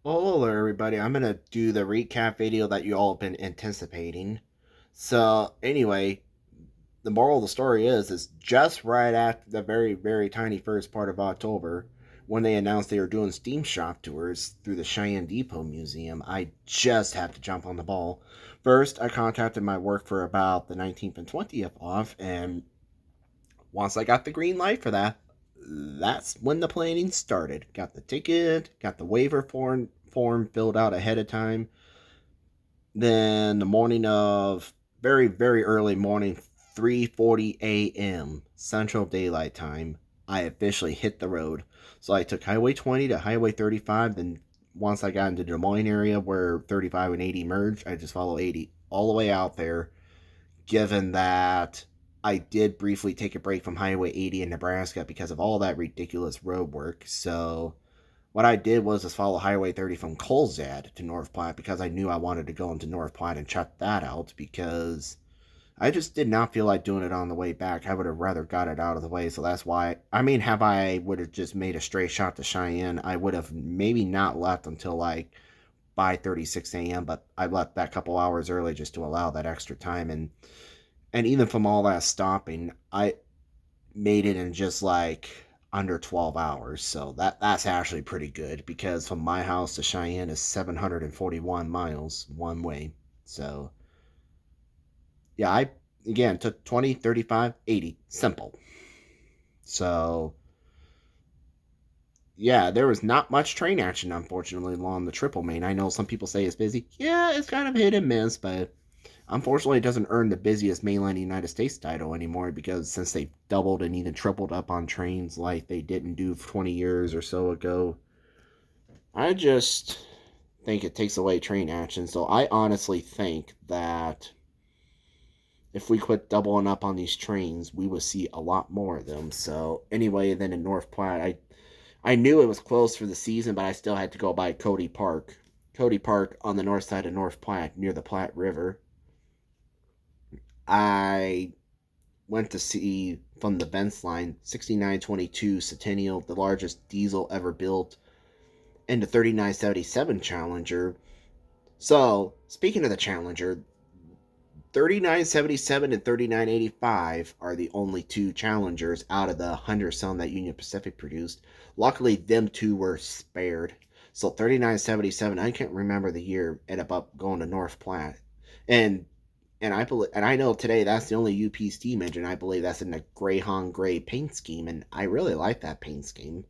Well, hello there, everybody. I'm gonna do the recap video that you all have been anticipating. So, anyway, the moral of the story is just right after the very, very tiny first part of October, when they announced they were doing Steam Shop tours through the Cheyenne Depot Museum, I just had to jump on the ball. First, I contacted my work for about the 19th and 20th off, and once I got the green light for that, that's when the planning started. Got the ticket, got the waiver form filled out ahead of time. Then the morning of very very early morning, 3:40 a.m. Central Daylight Time, I officially hit the road. So I took Highway 20 to Highway 35. Then once I got into the Des Moines area where 35 and 80 merged, I just followed 80 all the way out there, given that I did briefly take a break from Highway 80 in Nebraska because of all that ridiculous road work. So what I did was just follow Highway 30 from Colzad to North Platte because I knew I wanted to go into North Platte and check that out because I just did not feel like doing it on the way back. I would have rather got it out of the way. So that's why, I mean, have I would have just made a straight shot to Cheyenne, I would have maybe not left until like 5:36 a.m., but I left that couple hours early just to allow that extra time. And even from all that stopping, I made it in just like under 12 hours. So that's actually pretty good because from my house to Cheyenne is 741 miles one way. So yeah, I again took 20, 35, 80. Simple. So yeah, there was not much train action, unfortunately, along the Triple Main. I know some people say it's busy. Yeah, it's kind of hit and miss, but unfortunately, it doesn't earn the busiest mainland United States title anymore because since they've doubled and even tripled up on trains like they didn't do 20 years or so ago, I just think it takes away train action. So I honestly think that if we quit doubling up on these trains, we would see a lot more of them. So anyway, then in North Platte, I knew it was close for the season, but I still had to go by Cody Park. Cody Park on the north side of North Platte near the Platte River. I went to see from the Vents line 6922 Centennial, the largest diesel ever built, and the 3977 Challenger. So, speaking of the Challenger, 3977 and 3985 are the only two Challengers out of the 100 some that Union Pacific produced. Luckily, them two were spared. So 3977, I can't remember the year, ended up going to North Platte. And and I know today that's the only UP steam engine. I believe that's in the Greyhound Gray paint scheme, and I really like that paint scheme.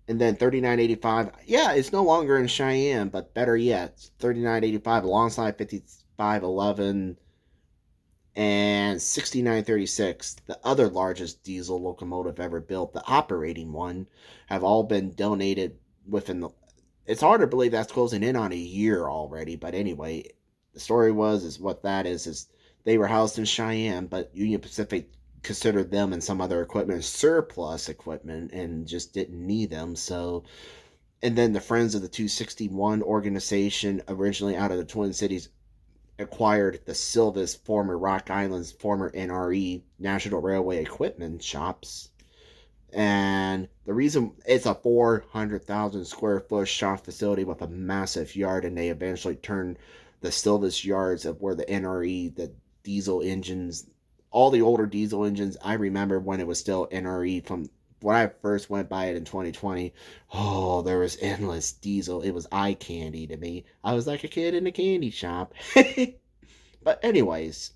And then 3985, yeah, it's no longer in Cheyenne, but better yet, 3985 alongside 5511 and 6936, the other largest diesel locomotive ever built, the operating one, have all been donated within the. It's hard to believe that's closing in on a year already, but anyway, the story is what that is they were housed in Cheyenne, but Union Pacific considered them and some other equipment surplus equipment and just didn't need them. So, and then the Friends of the 261 organization, originally out of the Twin Cities, acquired the Silvis, former Rock Island's former NRE, National Railway Equipment Shops. And the reason it's a 400,000 square foot shop facility with a massive yard, and they eventually turned the Silvis yards of where the NRE, the diesel engines, all the older diesel engines. I remember when it was still NRE from when I first went by it in 2020. Oh, there was endless diesel. It was eye candy to me. I was like a kid in a candy shop. But anyways,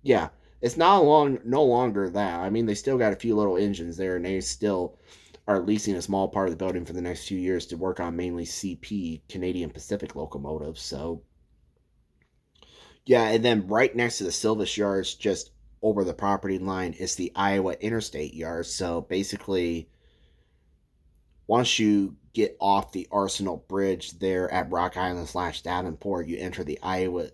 yeah, it's not long, no longer that. I mean, they still got a few little engines there, and they still are leasing a small part of the building for the next few years to work on mainly CP, Canadian Pacific locomotives. So yeah, and then right next to the Silvis yards, just over the property line, is the Iowa Interstate yard. So basically, once you get off the Arsenal Bridge there at Rock Island / Davenport, you enter the Iowa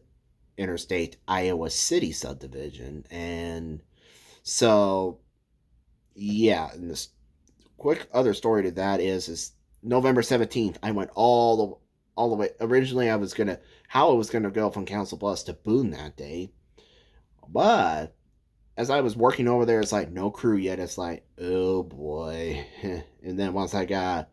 Interstate Iowa City subdivision. And so, yeah, and this quick other story to that is November 17th, I went all the way. Originally, I was gonna how I was gonna go from Council Bluffs to Boone that day, but as I was working over there, it's like no crew yet. It's like, oh boy. And then once I got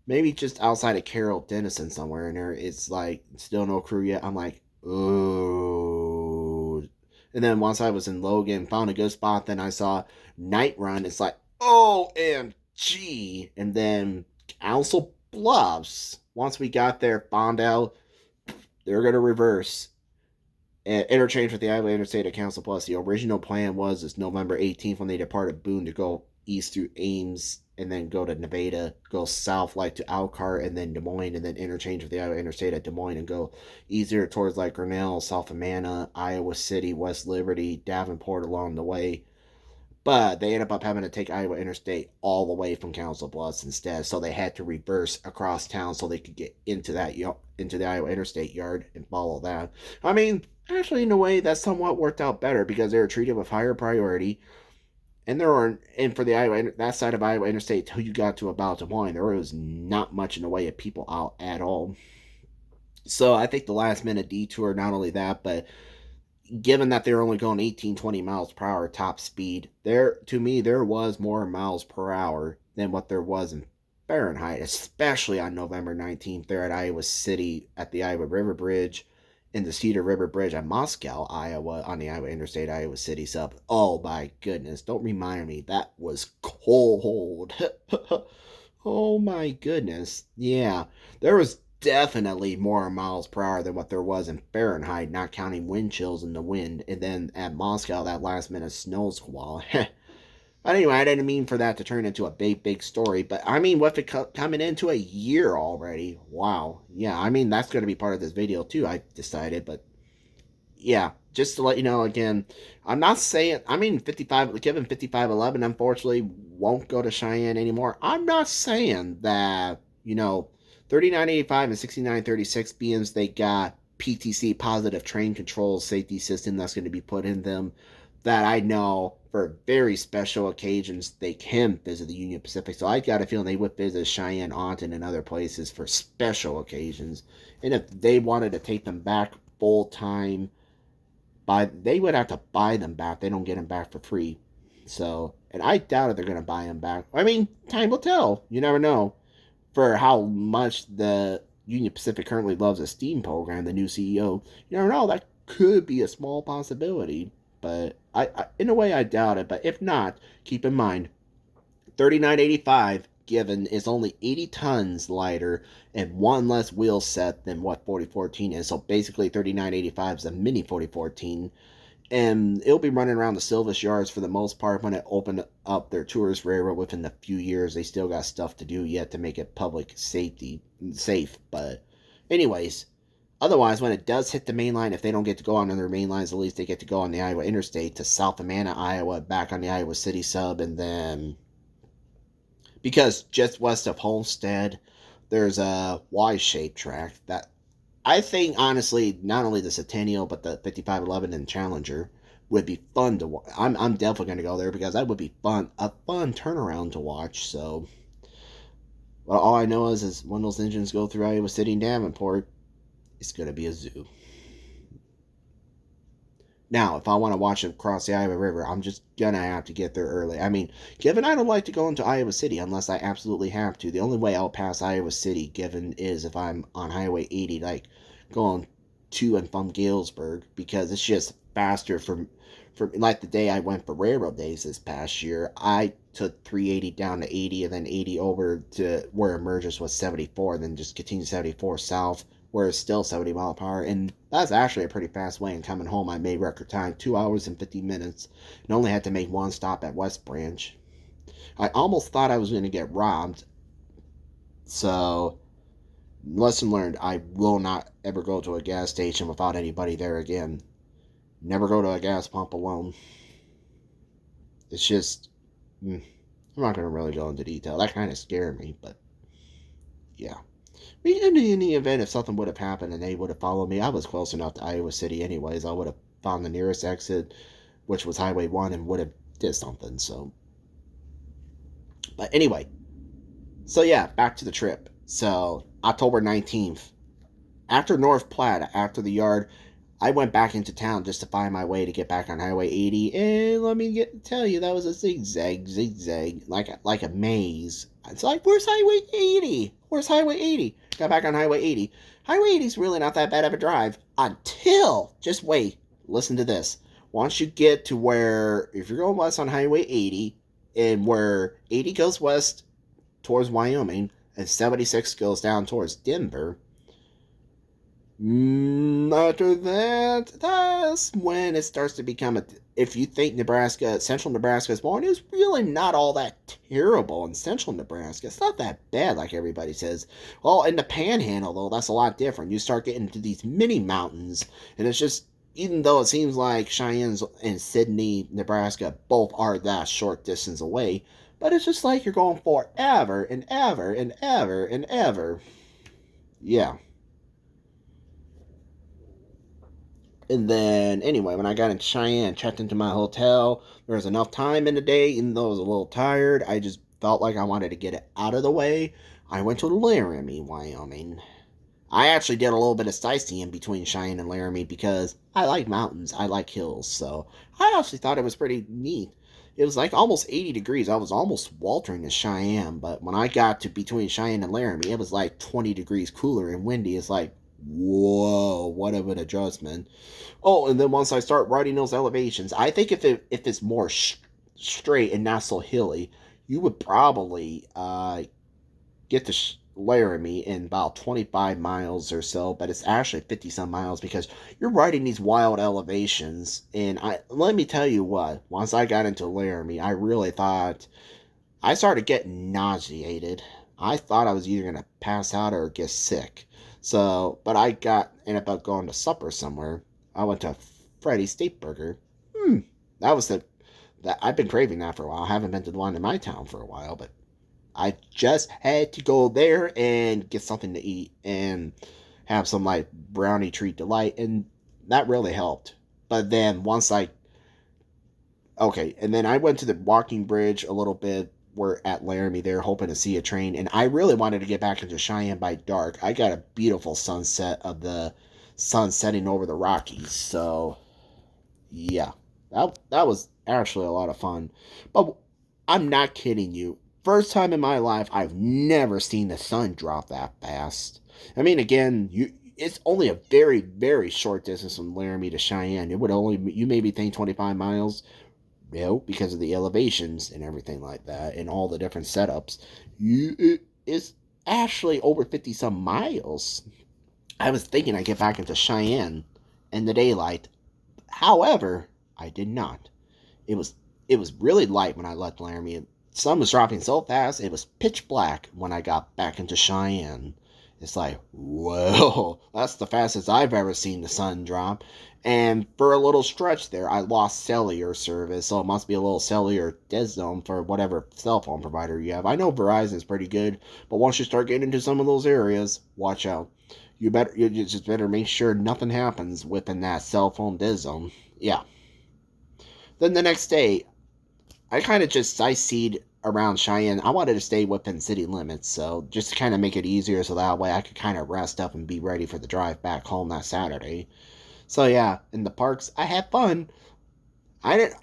maybe just outside of Carroll Dennison somewhere in there. It's like still no crew yet. I'm like, ooh. And then once I was in Logan, found a good spot. Then I saw Night Run. It's like, OMG. And then Council Bluffs. Once we got there, found out they're going to reverse and interchange with the Iowa Interstate at Council Plus. The original plan was this November 18th when they departed Boone to go east through Ames and then go to Nevada, go south like to Elkhart and then Des Moines, and then interchange with the Iowa Interstate at Des Moines and go easier towards like Grinnell, South Amana, Iowa City, West Liberty, Davenport along the way. But they ended up having to take Iowa Interstate all the way from Council Bluffs instead, so they had to reverse across town so they could get into that into the Iowa Interstate yard and follow that. I mean, actually, in a way, that somewhat worked out better because they were treated with higher priority, and there were and for the Iowa that side of Iowa Interstate till you got to about Des Moines, there was not much in the way of people out at all. So I think the last minute detour, not only that, but given that they're only going 18, 20 miles per hour top speed, there to me there was more miles per hour than what there was in Fahrenheit, especially on November 19th there at Iowa City at the Iowa River Bridge and the Cedar River Bridge at Moscow, Iowa on the Iowa Interstate Iowa City sub. Oh my goodness, don't remind me. That was cold. Oh my goodness. Yeah, there was definitely more miles per hour than what there was in Fahrenheit, not counting wind chills and the wind. And then at Moscow, that last minute snow squall. Anyway, I didn't mean for that to turn into a big, big story, but I mean, with it coming into a year already, wow. Yeah, I mean, that's going to be part of this video too, I decided, but yeah, just to let you know again, I'm not saying, I mean, 55, given 5511, unfortunately, won't go to Cheyenne anymore. I'm not saying that, 3985 and 6936 BMs, they got PTC, positive train control safety system that's going to be put in them that I know for very special occasions they can visit the Union Pacific. So I got a feeling they would visit Cheyenne, Aunton, and other places for special occasions. And if they wanted to take them back full time, they would have to buy them back. They don't get them back for free. So, and I doubt if they're going to buy them back. I mean, time will tell. You never know. For how much the Union Pacific currently loves a Steam program, the new CEO, you never know. That could be a small possibility. But in a way, I doubt it. But if not, keep in mind, 3985 given is only 80 tons lighter and one less wheel set than what 4014 is. So basically 3985 is a mini 4014. And it'll be running around the Silvis yards for the most part when it opened up their tourist railroad within a few years. They still got stuff to do yet to make it public safe. But anyways, otherwise, when it does hit the main line, if they don't get to go on their main lines, at least they get to go on the Iowa Interstate to South Amana, Iowa, back on the Iowa City sub, and then because just west of Homestead, there's a Y-shaped track that I think, honestly, not only the Centennial, but the 5511 and Challenger would be fun to watch. I'm definitely going to go there because that would be a fun turnaround to watch. So, well, all I know is when those engines go through Iowa City and Davenport, it's going to be a zoo. Now, if I want to watch them cross the Iowa River, I'm just going to have to get there early. I mean, given I don't like to go into Iowa City unless I absolutely have to. The only way I'll pass Iowa City, given, is if I'm on Highway 80, like going to and from Galesburg, because it's just faster for like the day I went for railroad days this past year. I took 380 down to 80 and then 80 over to where Emergence was 74, and then just continued 74 south where it's still 70 mile per hour, and that's actually a pretty fast way. And coming home, I made record time, 2 hours and 50 minutes, and only had to make one stop at West Branch. I almost thought I was going to get robbed, so lesson learned, I will not ever go to a gas station without anybody there again. Never go to a gas pump alone. It's just, I'm not going to really go into detail. That kind of scared me, but yeah. In the event, if something would have happened and they would have followed me, I was close enough to Iowa City anyways. I would have found the nearest exit, which was Highway 1, and would have did something. So, but anyway, so yeah, back to the trip. So October 19th, after North Platte, after the yard, I went back into town just to find my way to get back on Highway 80, and let me tell you, that was a zigzag, like a maze. It's like, where's Highway 80? Where's Highway 80? Got back on Highway 80. Highway 80 is really not that bad of a drive until, just wait, listen to this. Once you get to where, if you're going west on Highway 80, and where 80 goes west towards Wyoming, and 76 goes down towards Denver, after that, that's when it starts to become a. If you think Nebraska, central Nebraska is boring, it's really not all that terrible in central Nebraska. It's not that bad like everybody says. Well, in the Panhandle, though, that's a lot different. You start getting into these mini mountains, and it's just, even though it seems like Cheyenne and Sydney, Nebraska, both are that short distance away, but it's just like you're going forever and ever and ever and ever. Yeah. And then, anyway, when I got in Cheyenne, checked into my hotel, there was enough time in the day, even though I was a little tired. I just felt like I wanted to get it out of the way. I went to Laramie, Wyoming. I actually did a little bit of sightseeing between Cheyenne and Laramie because I like mountains, I like hills, so I actually thought it was pretty neat. It was like almost 80 degrees. I was almost sweltering in Cheyenne, but when I got to between Cheyenne and Laramie, it was like 20 degrees cooler and windy. It's like, whoa, what of an adjustment. Oh, and then once I start riding those elevations, I think if it's more straight and not so hilly, you would probably get to Laramie in about 25 miles or so, but it's actually 50 some miles because you're riding these wild elevations. And let me tell you what, once I got into Laramie, I really thought I started getting nauseated. I thought I was either gonna pass out or get sick. So, but ended up going to supper somewhere. I went to Freddy's Steak Burger. That was that I've been craving that for a while. I haven't been to the one in my town for a while, but I just had to go there and get something to eat and have some like brownie treat delight, and that really helped. But then and then I went to the walking bridge a little bit. We're at Laramie there, hoping to see a train, and I really wanted to get back into Cheyenne by dark. I got a beautiful sunset of the sun setting over the Rockies, so yeah, that was actually a lot of fun. But I'm not kidding you. First time in my life I've never seen the sun drop that fast. I mean, again, it's only a very, very short distance from Laramie to Cheyenne. It would only, you maybe think 25 miles, because of the elevations and everything like that, and all the different setups. It's actually over 50 some miles. I was thinking I'd get back into Cheyenne in the daylight. However, I did not. It was it was really light when I left Laramie. The sun was dropping so fast it was pitch black when I got back into Cheyenne. It's like, whoa, that's the fastest I've ever seen the sun drop. And for a little stretch there, I lost cellular service, so it must be a little cellular dead zone for whatever cell phone provider you have. I know Verizon's pretty good, but once you start getting into some of those areas, watch out. You just better make sure nothing happens within that cell phone dead zone. Yeah. Then the next day, I kind of just sightseed around Cheyenne. I wanted to stay within city limits, so just to kind of make it easier so that way I could kind of rest up and be ready for the drive back home that Saturday. So yeah, in the parks, I had fun. I didn't.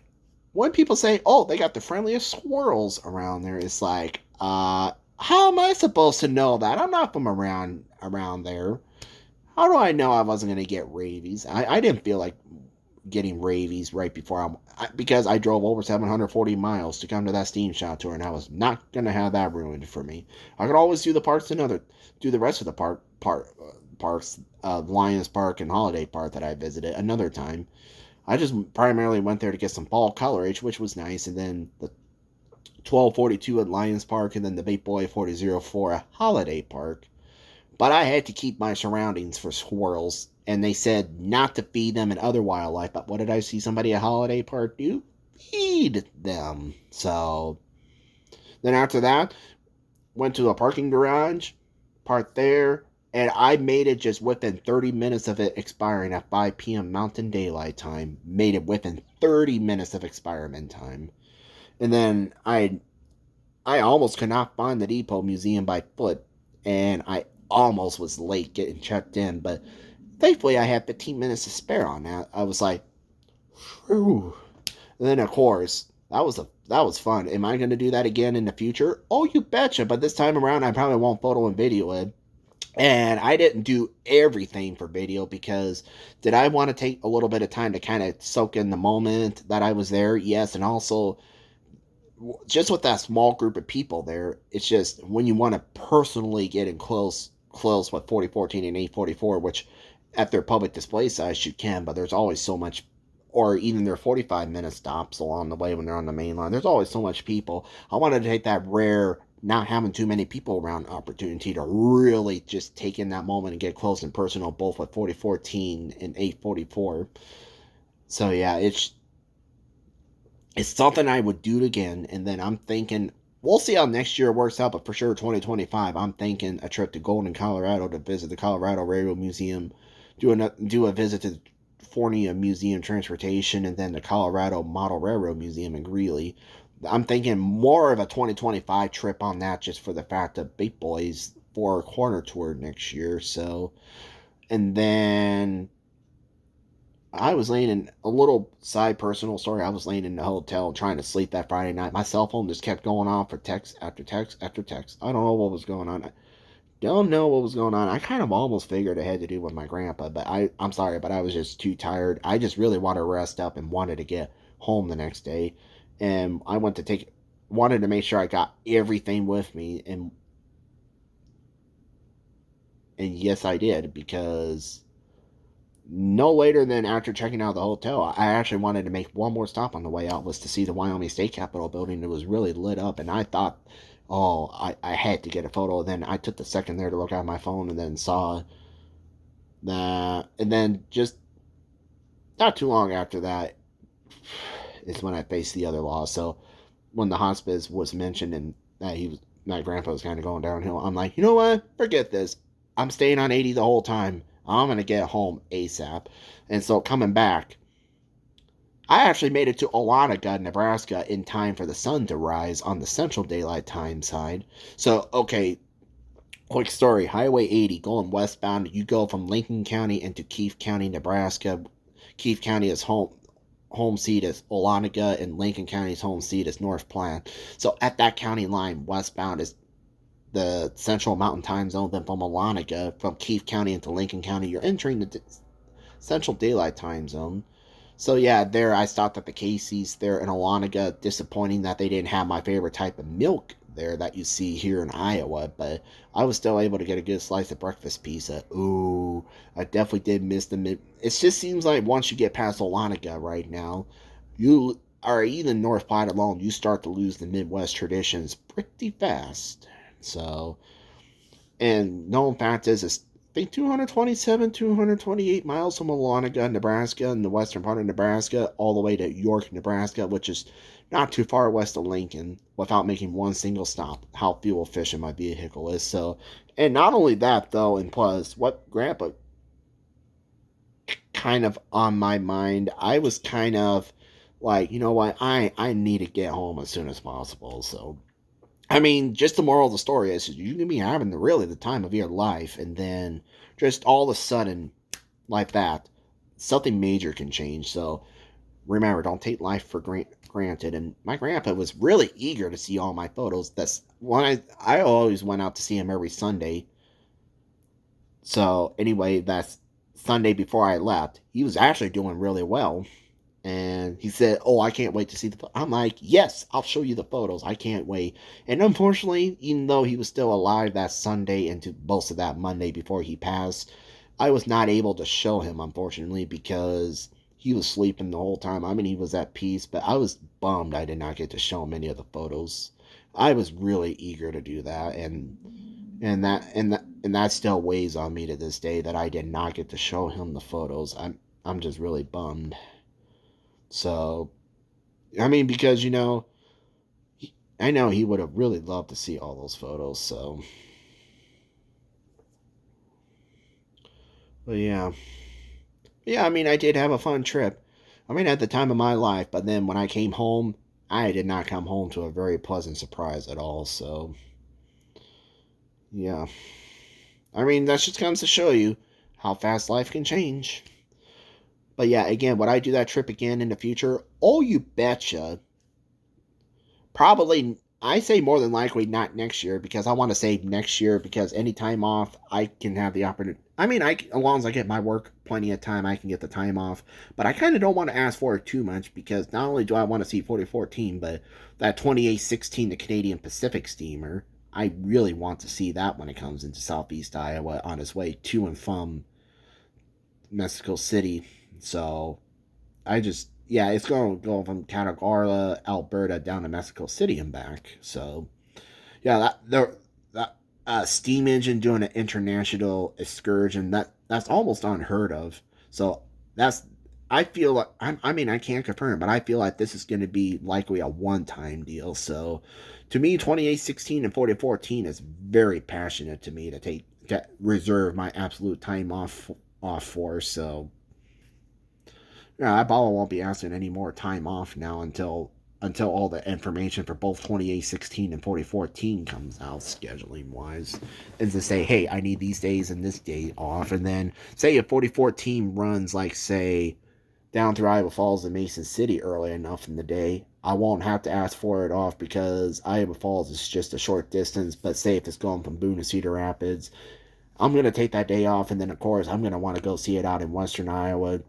When people say, "Oh, they got the friendliest squirrels around there," it's like, how am I supposed to know that? I'm not from around there. How do I know I wasn't gonna get rabies? I didn't feel like getting rabies right before because I drove over 740 miles to come to that steam shot tour, and I was not gonna have that ruined for me. I could always do the rest of the parks, Lions Park and Holiday Park that I visited another time. I just primarily went there to get some fall colorage, which was nice, and then the 1242 at Lions Park, and then the Big Boy 4004 at Holiday Park. But I had to keep my surroundings for squirrels, and they said not to feed them and other wildlife. But what did I see somebody at Holiday Park do? Feed them. So then after that, went to a parking garage, parked there, and I made it just within 30 minutes of it expiring at 5 p.m. Mountain Daylight Time. Made it within 30 minutes of experiment time. And then I almost could not find the Depot Museum by foot, and I almost was late getting checked in, but thankfully, I had 15 minutes to spare on that. I was like, whew. And then, of course, that was fun. Am I going to do that again in the future? Oh, you betcha. But this time around, I probably won't photo and video it. And I didn't do everything for video because did I want to take a little bit of time to kind of soak in the moment that I was there? Yes. And also, just with that small group of people there, it's just when you want to personally get in close with 4014 and 844, which at their public display size you can, but there's always so much, or even their 45-minute stops along the way when they're on the main line. There's always so much people. I wanted to take that rare, not having too many people around opportunity to really just take in that moment and get close and personal, both with 4014 and 844. So yeah, it's something I would do again. And then I'm thinking, we'll see how next year works out, but for sure 2025, I'm thinking a trip to Golden, Colorado to visit the Colorado Railroad Museum, do a visit to California Museum Transportation, and then the Colorado Model Railroad Museum in Greeley. I'm thinking more of a 2025 trip on that, just for the fact of Big Boys Four Corner Tour next year. So, and then I was laying in a little side personal story. I was laying in the hotel trying to sleep that Friday night. My cell phone just kept going off for text after text after text. I don't know what was going on. I don't know what was going on. I kind of almost figured it had to do with my grandpa, but I'm sorry, but I was just too tired. I just really wanted to rest up and wanted to get home the next day. And I wanted to make sure I got everything with me, and yes, I did, because no later than after checking out the hotel, I actually wanted to make one more stop on the way out, was to see the Wyoming State Capitol building. It was really lit up, and I thought, oh, I had to get a photo. Then I took the second there to look at my phone, and then saw that, and then just not too long after that is when I faced the other law. So when the hospice was mentioned and that my grandpa was kind of going downhill, I'm like, you know what? Forget this. I'm staying on 80 the whole time. I'm gonna get home ASAP. And so coming back, I actually made it to Olanega, Nebraska in time for the sun to rise on the Central Daylight Time side. So, okay, quick story. Highway 80 going westbound, you go from Lincoln County into Keith County, Nebraska. Keith County is home seat is Olanega, and Lincoln County's home seat is North Platte. So at that county line, westbound is the Central Mountain Time Zone. Then from Olanega, from Keith County into Lincoln County, you're entering the Central Daylight Time Zone. So yeah, there I stopped at the Casey's there in Olanega. Disappointing that they didn't have my favorite type of milk there that you see here in Iowa, but I was still able to get a good slice of breakfast pizza. Ooh, I definitely did miss the mid. It just seems like once you get past Olanega right now, you or even North Platte alone, you start to lose the Midwest traditions pretty fast. So, and known fact is, it's I think 227, 228 miles from Olanega, Nebraska, in the western part of Nebraska, all the way to York, Nebraska, which is not too far west of Lincoln, without making one single stop. How fuel efficient my vehicle is. So, and not only that though, and plus, what Grandpa kind of on my mind, I was kind of like, you know what, I need to get home as soon as possible. So I mean, just the moral of the story is you can be having the time of your life, and then just all of a sudden, like that, something major can change. So remember, don't take life for granted. And my grandpa was really eager to see all my photos. That's when I always went out to see him every Sunday. So anyway, that's Sunday before I left. He was actually doing really well. And he said, "Oh, I can't wait to see the." I'm like, "Yes, I'll show you the photos. I can't wait." And unfortunately, even though he was still alive that Sunday into most of that Monday before he passed, I was not able to show him, unfortunately, because he was sleeping the whole time. I mean, he was at peace, but I was bummed I did not get to show him any of the photos. I was really eager to do that, and that still weighs on me to this day that I did not get to show him the photos. I'm just really bummed. So, I mean, because, I know he would have really loved to see all those photos. So, but yeah. Yeah, I mean, I did have a fun trip. I mean, at the time of my life, but then when I came home, I did not come home to a very pleasant surprise at all. So, yeah. I mean, that just comes to show you how fast life can change. But yeah, again, would I do that trip again in the future? Oh, you betcha. Probably, I say more than likely not next year because I want to save next year because any time off, I can have the opportunity. I mean, as long as I get my work plenty of time, I can get the time off. But I kind of don't want to ask for it too much because not only do I want to see 4014, but that 2816, the Canadian Pacific steamer, I really want to see that when it comes into Southeast Iowa on its way to and from Mexico City. So I just, yeah, it's going to go from Catagarla, Alberta, down to Mexico City and back. So yeah, that steam engine doing an international excursion, that's almost unheard of. So that's, I feel like, I mean, I can't confirm, but I feel like this is going to be likely a one-time deal. So to me, 2816 and 4014 is very passionate to me to reserve my absolute time off for. So yeah, I probably won't be asking any more time off now until all the information for both 2816 and 4014 comes out scheduling wise, and to say, hey, I need these days and this day off. And then say if 4014 runs like say down through Iowa Falls and Mason City early enough in the day, I won't have to ask for it off because Iowa Falls is just a short distance. But say if it's going from Boone to Cedar Rapids, I'm going to take that day off, and then of course I'm going to want to go see it out in western Iowa.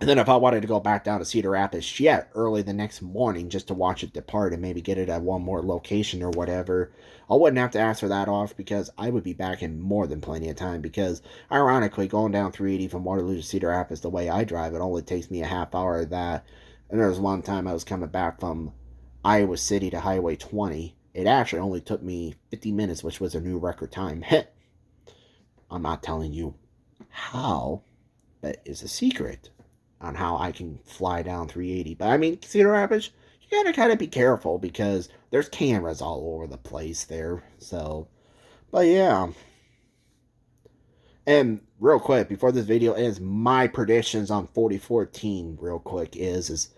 And then if I wanted to go back down to Cedar Rapids yet early the next morning just to watch it depart and maybe get it at one more location or whatever, I wouldn't have to ask for that off because I would be back in more than plenty of time. Because ironically, going down 380 from Waterloo to Cedar Rapids the way I drive, it only takes me a half hour of that. And there was one time I was coming back from Iowa City to Highway 20. It actually only took me 50 minutes, which was a new record time. I'm not telling you how, but it's a secret on how I can fly down 380. But I mean, Cedar Rapids, you gotta kind of be careful because there's cameras all over the place there. So, but yeah. And real quick, before this video ends, my predictions on 4014, real quick, is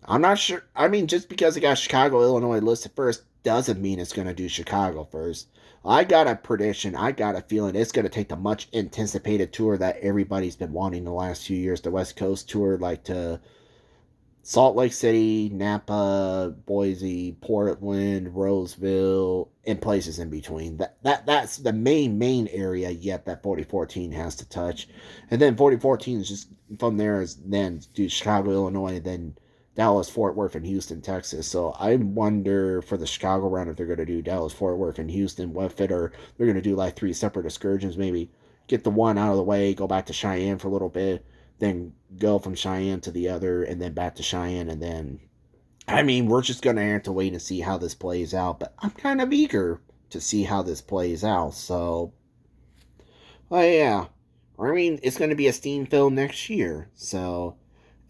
I'm not sure. I mean, just because it got Chicago, Illinois listed first doesn't mean it's going to do Chicago first. I got a prediction. I got a feeling it's going to take the much anticipated tour that everybody's been wanting the last few years, the West Coast tour, like to Salt Lake City, Napa, Boise, Portland, Roseville, and places in between. That's the main area yet that 4014 has to touch. And then 4014 is just from there is then do Chicago, Illinois, then Dallas, Fort Worth, and Houston, Texas. So I wonder for the Chicago round if they're going to do Dallas, Fort Worth, and Houston, what fit, or they're going to do like 3 separate excursions, maybe get the one out of the way, go back to Cheyenne for a little bit, then go from Cheyenne to the other, and then back to Cheyenne, and then, I mean, we're just going to have to wait and see how this plays out, but I'm kind of eager to see how this plays out, so, well, yeah, I mean, it's going to be a steam film next year, so,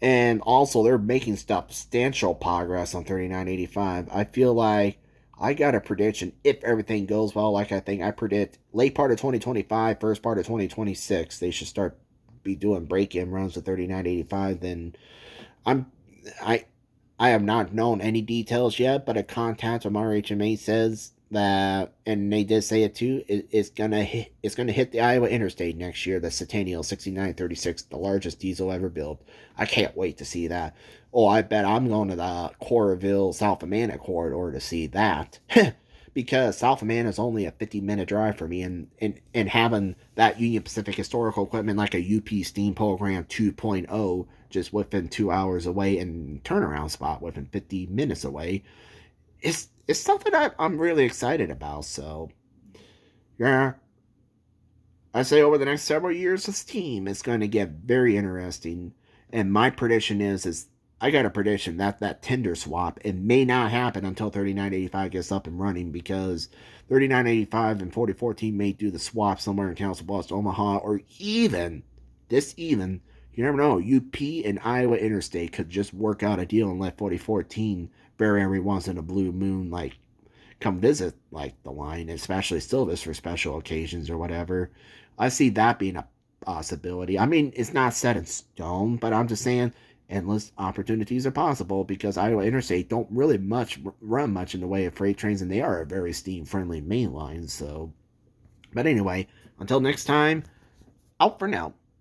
and also they're making substantial progress on 3985. I feel like I got a prediction if everything goes well, like I predict late part of 2025, first part of 2026, they should start be doing break-in runs with 3985. Then I'm I I have not known any details yet, but a contact from RHMA says that, and they did say it too, it's gonna hit the Iowa Interstate next year. The Centennial 6936, the largest diesel ever built. I can't wait to see that. Oh, I bet I'm going to the Coralville South Amana corridor to see that. Because South Amana is only a 50-minute drive for me, and having that Union Pacific historical equipment like a UP Steam Program 2.0 just within 2 hours away and turnaround spot within 50 minutes away, it's something I'm really excited about. So, yeah, I say over the next several years, this team is going to get very interesting. And my prediction is I got a prediction that tender swap, it may not happen until 3985 gets up and running, because 3985 and 4014 may do the swap somewhere in Council Bluffs, Omaha, or even you never know, UP and Iowa Interstate could just work out a deal and let 4014 very every once in a blue moon, like, come visit, like, the line, especially still this for special occasions or whatever. I see that being a possibility. I mean, it's not set in stone, but I'm just saying endless opportunities are possible, because Iowa Interstate don't really run much in the way of freight trains, and they are a very steam friendly main line. So, but anyway, until next time, Out for now.